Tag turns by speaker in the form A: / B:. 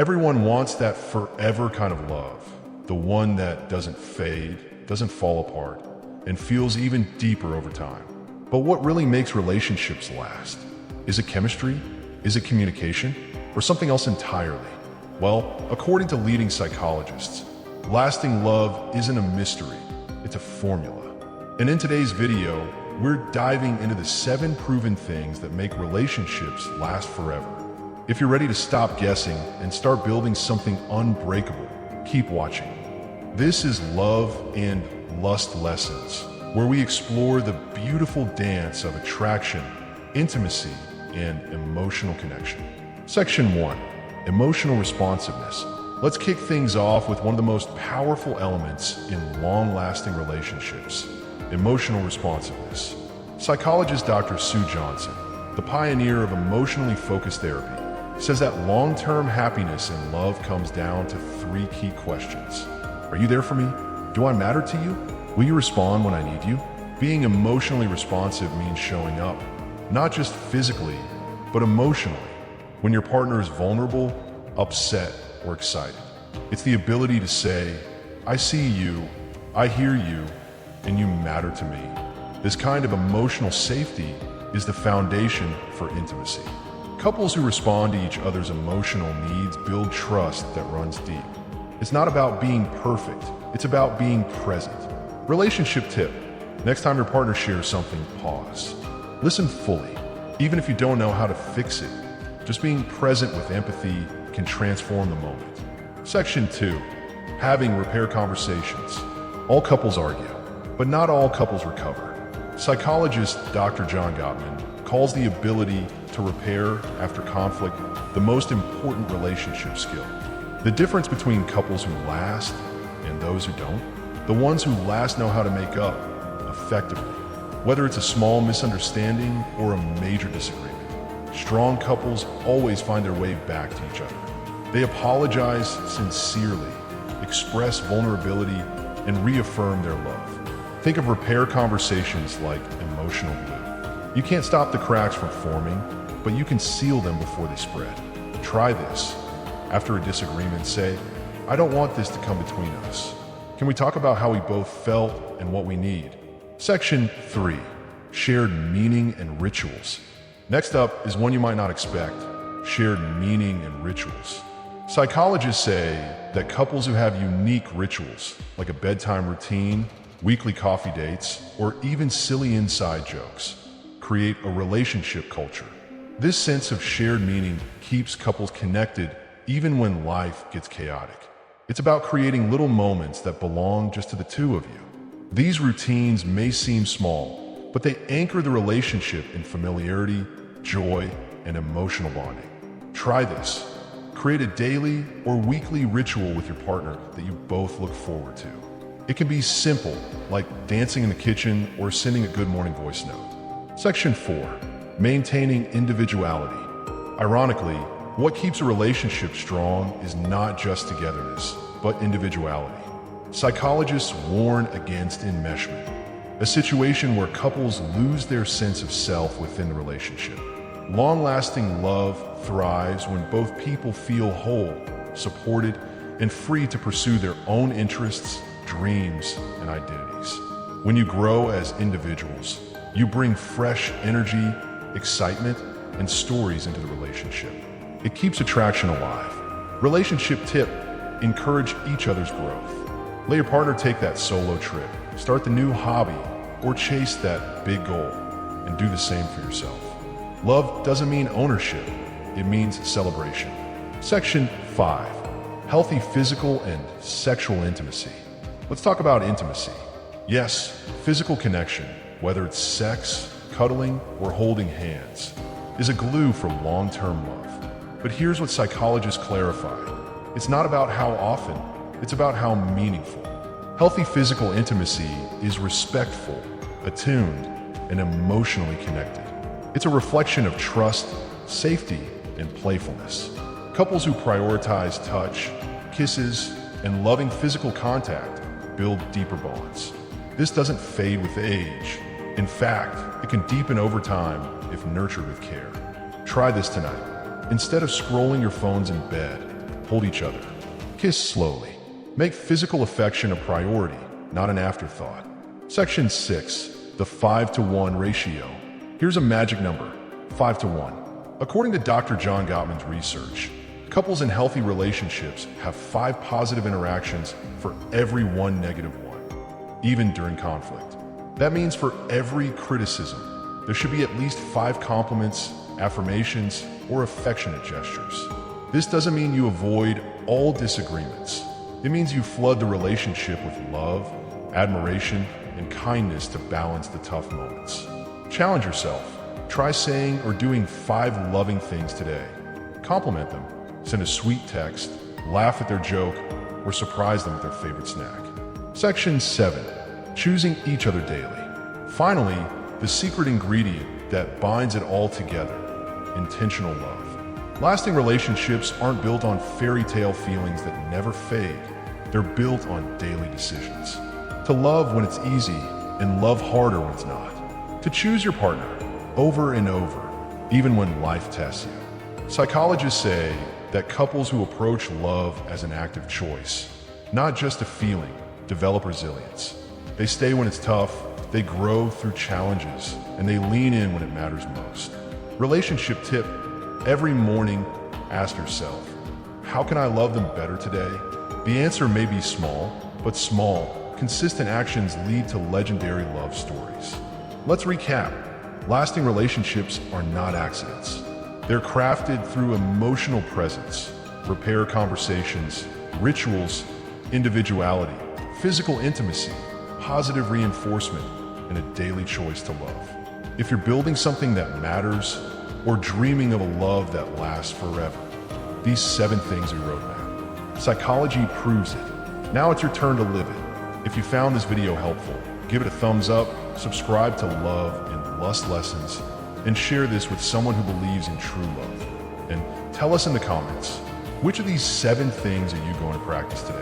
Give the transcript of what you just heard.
A: Everyone wants that forever kind of love, the one that doesn't fade, doesn't fall apart, and feels even deeper over time. But what really makes relationships last? Is it chemistry? Is it communication? Or something else entirely? Well, according to leading psychologists, lasting love isn't a mystery, it's a formula. And in today's video, we're diving into the 7 proven things that make relationships last forever. If you're ready to stop guessing and start building something unbreakable, keep watching. This is Love and Lust Lessons, where we explore the beautiful dance of attraction, intimacy, and emotional connection. Section 1, Emotional Responsiveness. Let's kick things off with one of the most powerful elements in long-lasting relationships, emotional responsiveness. Psychologist Dr. Sue Johnson, the pioneer of emotionally focused therapy, says that long-term happiness and love comes down to 3 key questions. Are you there for me? Do I matter to you? Will you respond when I need you? Being emotionally responsive means showing up, not just physically, but emotionally, when your partner is vulnerable, upset, or excited. It's the ability to say, I see you, I hear you, and you matter to me. This kind of emotional safety is the foundation for intimacy. Couples who respond to each other's emotional needs build trust that runs deep. It's not about being perfect, it's about being present. Relationship tip: next time your partner shares something, pause. Listen fully, even if you don't know how to fix it. Just being present with empathy can transform the moment. Section 2, Having repair conversations. All couples argue, but not all couples recover. Psychologist Dr. John Gottman calls the ability to repair after conflict the most important relationship skill. The difference between couples who last and those who don't: the ones who last know how to make up effectively, whether it's a small misunderstanding or a major disagreement. Strong couples always find their way back to each other. They apologize sincerely, express vulnerability, and reaffirm their love. Think of repair conversations like emotional glue. You can't stop the cracks from forming, but you can seal them before they spread. Try this. After a disagreement, say, I don't want this to come between us. Can we talk about how we both felt and what we need? Section 3, Shared Meaning and Rituals. Next up is one you might not expect: shared meaning and rituals. Psychologists say that couples who have unique rituals, like a bedtime routine, weekly coffee dates, or even silly inside jokes, create a relationship culture. This sense of shared meaning keeps couples connected even when life gets chaotic. It's about creating little moments that belong just to the two of you. These routines may seem small, but they anchor the relationship in familiarity, joy, and emotional bonding. Try this. Create a daily or weekly ritual with your partner that you both look forward to. It can be simple, like dancing in the kitchen or sending a good morning voice note. Section 4, Maintaining Individuality. Ironically, what keeps a relationship strong is not just togetherness, but individuality. Psychologists warn against enmeshment, a situation where couples lose their sense of self within the relationship. Long-lasting love thrives when both people feel whole, supported, and free to pursue their own interests, dreams, and identities. When you grow as individuals, you bring fresh energy, excitement, and stories into the relationship. It keeps attraction alive. Relationship tip: encourage each other's growth. Let your partner take that solo trip, start the new hobby, or chase that big goal, and do the same for yourself. Love doesn't mean ownership, it means celebration. Section 5, Healthy Physical and Sexual Intimacy. Let's talk about intimacy. Yes, physical connection, whether it's sex, cuddling, or holding hands, is a glue for long-term love. But here's what psychologists clarify: it's not about how often, it's about how meaningful. Healthy physical intimacy is respectful, attuned, and emotionally connected. It's a reflection of trust, safety, and playfulness. Couples who prioritize touch, kisses, and loving physical contact build deeper bonds. This doesn't fade with age. In fact, it can deepen over time if nurtured with care. Try this tonight. Instead of scrolling your phones in bed, Hold each other. Kiss slowly. Make physical affection a priority, not an afterthought. Section 6. The 5-to-1 ratio. Here's a magic number, 5-to-1. According to Dr. John Gottman's research, couples in healthy relationships have 5 positive interactions for every 1 negative one, even during conflict. That means for every criticism, there should be at least 5 compliments, affirmations, or affectionate gestures. This doesn't mean you avoid all disagreements. It means you flood the relationship with love, admiration, and kindness to balance the tough moments. Challenge yourself. Try saying or doing 5 loving things today. Compliment them. Send a sweet text, laugh at their joke, or surprise them with their favorite snack. Section 7. Choosing each other daily. Finally, the secret ingredient that binds it all together. Intentional love. Lasting relationships aren't built on fairy tale feelings that never fade. They're built on daily decisions. To love when it's easy and love harder when it's not. To choose your partner over and over, even when life tests you. Psychologists say that couples who approach love as an active choice, not just a feeling, develop resilience. They stay when it's tough, they grow through challenges, and they lean in when it matters most. Relationship tip: every morning, ask yourself, how can I love them better today? The answer may be small, but small, consistent actions lead to legendary love stories. Let's recap. Lasting relationships are not accidents. They're crafted through emotional presence, repair conversations, rituals, individuality, physical intimacy, positive reinforcement, and a daily choice to love. If you're building something that matters or dreaming of a love that lasts forever, these 7 things are your roadmap. Psychology proves it. Now it's your turn to live it. If you found this video helpful, give it a thumbs up, subscribe to Love and Lust Lessons, and share this with someone who believes in true love. And tell us in the comments, which of these 7 things are you going to practice today?